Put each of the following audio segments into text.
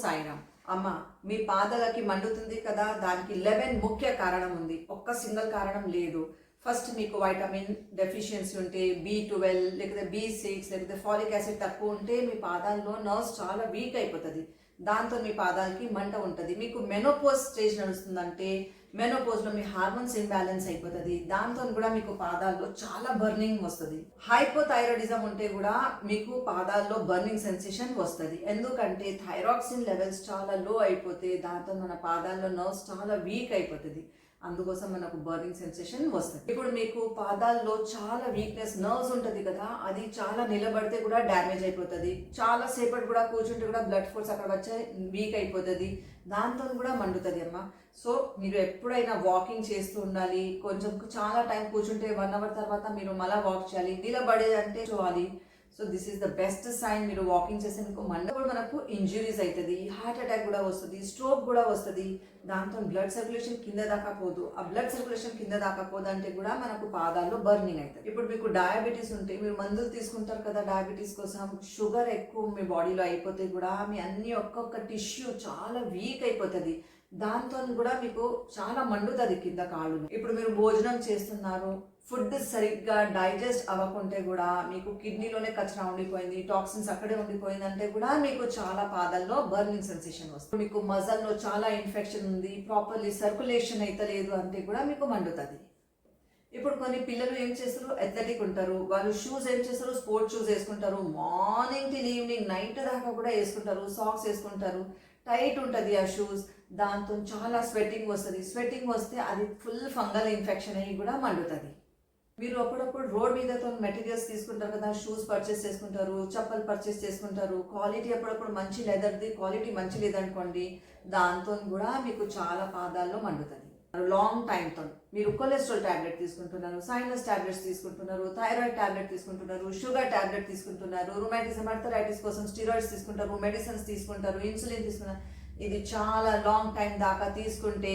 సాయిరామ్. అమ్మ, మీ పాదాలకి మండుతుంది కదా, దానికి 11 ముఖ్య కారణం ఉంది, ఒక్క సింగిల్ కారణం లేదు. ఫస్ట్ మీకు వైటమిన్ డెఫిషియన్సీ ఉంటే, B12 లేకపోతే B6 లేకపోతే ఫాలిక్ యాసిడ్ తక్కువ ఉంటే మీ పాదాల్లో నర్వ్స్ చాలా వీక్ అయిపోతుంది. దాంతో మీ పాదాలకి మంట ఉంటుంది. మీకు మెనోపోజ్ స్టేజ్ నడుస్తుందంటే మెనోపోజ్లో మీ హార్మోన్స్ ఇంబ్యాలెన్స్ అయిపోతుంది. దాంతో కూడా మీకు పాదాల్లో చాలా బర్నింగ్ వస్తుంది. హైపోథైరాయిడిజం ఉంటే కూడా మీకు పాదాల్లో బర్నింగ్ సెన్సేషన్ వస్తుంది. ఎందుకంటే థైరాక్సిన్ లెవెల్స్ చాలా లో అయిపోతే దాంతో మన పాదాల్లో నర్వ్స్ చాలా వీక్ అయిపోతుంది. అందుకోసం మనకు బర్నింగ్ సెన్సేషన్ వస్తుంది. ఇప్పుడు మీకు పాదాల్లో చాలా వీక్నెస్ నర్వ్స్ ఉంటుంది కదా, అది చాలా నిలబడితే కూడా డ్యామేజ్ అయిపోతుంది. చాలా సేపటి కూడా కూర్చుంటే కూడా బ్లడ్ ఫోర్స్ అక్కడ వచ్చే వీక్ అయిపోతుంది. దాంతో కూడా మండుతుంది అమ్మ. సో మీరు ఎప్పుడైనా వాకింగ్ చేస్తూ ఉండాలి. కొంచెం చాలా టైం కూర్చుంటే 1 అవర్ తర్వాత మీరు మళ్ళీ వాక్ చేయాలి. నిలబడేదంటే చూడాలి. So this is the best sign. మీరు వాకింగ్ చేసే మీకు మండ కూడా మనకు ఇంజురీస్ అవుతుంది, హార్ట్ అటాక్ కూడా వస్తుంది, స్ట్రోక్ కూడా వస్తుంది. దాంతో బ్లడ్ సర్క్యులేషన్ కింద దాకా పోదు. ఆ బ్లడ్ సర్క్యులేషన్ కింద దాకా పోదంటే కూడా మనకు పాదాల్లో బర్నింగ్ అవుతుంది. ఇప్పుడు మీకు డయాబెటీస్ ఉంటే మీరు మందులు తీసుకుంటారు కదా డయాబెటీస్ కోసం. షుగర్ ఎక్కువ మీ బాడీలో అయిపోతే కూడా మీ అన్ని ఒక్కొక్క టిష్యూ చాలా వీక్ అయిపోతుంది. దాంతో కూడా మీకు చాలా మండుతుంది కింద కాళ్ళు. ఇప్పుడు మీరు భోజనం చేస్తున్నారు, ఫుడ్ సరిగ్గా డైజెస్ట్ అవ్వకుంటే కూడా మీకు కిడ్నీలోనే కచరా ఉండిపోయింది, టాక్సిన్స్ అక్కడే ఉండిపోయిందంటే కూడా మీకు చాలా పాదాల్లో బర్నింగ్ సెన్సేషన్ వస్తుంది. మీకు మజల్లో చాలా ఇన్ఫెక్షన్ ఉంది, ప్రాపర్లీ సర్క్యులేషన్ అయితే లేదు అంటే కూడా మీకు మండుతుంది. ఇప్పుడు కొన్ని పిల్లలు ఏం చేస్తారు, అథ్లెటిక్ ఉంటారు, వాళ్ళు షూస్ ఏం చేస్తారు, స్పోర్ట్స్ షూస్ వేసుకుంటారు. మార్నింగ్ టిల్ ఈవినింగ్ నైట్ దాకా కూడా వేసుకుంటారు, సాక్స్ వేసుకుంటారు, టైట్ ఉంటుంది ఆ షూస్. దాంతో చాలా స్వెట్టింగ్ వస్తుంది. స్వెట్టింగ్ వస్తే అది ఫుల్ ఫంగల్ ఇన్ఫెక్షన్ అయ్యి కూడా మండుతుంది. మీరు అప్పుడప్పుడు రోడ్ మీదతో మెటీరియల్స్ తీసుకుంటారు కదా, షూస్ పర్చేస్ చేసుకుంటారు, చెప్పలు పర్చేస్ చేసుకుంటారు. క్వాలిటీ అప్పుడప్పుడు మంచి లెదర్ది క్వాలిటీ మంచి లేదనుకోండి, దాంతో కూడా మీకు చాలా పాదాల్లో మండుతుంది. లాంగ్ టైంతో మీరు కొలెస్ట్రాల్ టాబ్లెట్ తీసుకుంటున్నారు, సైనస్ టాబ్లెట్స్ తీసుకుంటున్నారు, థైరాయిడ్ టాబ్లెట్ తీసుకుంటున్నారు, షుగర్ టాబ్లెట్ తీసుకుంటున్నారు, రుమాటిజం ఆర్థరైటిస్ కోసం స్టిరాయిడ్స్ తీసుకుంటారు, మెడిసిన్స్ తీసుకుంటారు, ఇన్సులిన్ తీసుకుంటారు. ఇది చాలా లాంగ్ టైం దాకా తీసుకుంటే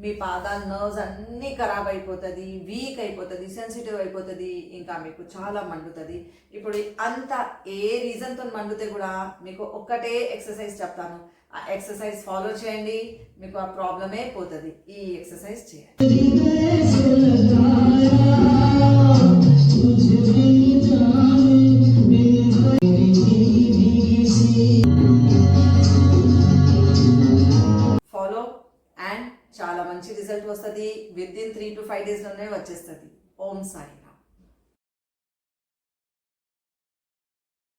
మీ పాదాల నర్వ్స్ అన్నీ ఖరాబ్ అయిపోతుంది, వీక్ అయిపోతుంది, సెన్సిటివ్ అయిపోతుంది, ఇంకా మీకు చాలా మండుతుంది. ఇప్పుడు అంత ఏ రీజన్తో మండితే కూడా మీకు ఒక్కటే ఎక్సర్సైజ్ చెప్తాను. ఆ ఎక్సర్సైజ్ ఫాలో చేయండి, మీకు ఆ ప్రాబ్లమే పోతుంది. ఈ ఎక్సర్సైజ్ చేయండి. చాలా మంచి రిజల్ట్ వస్తుంది. విత్ ఇన్ 3 to 5 days లోనే వచ్చేస్తుంది. ఓం సాయి.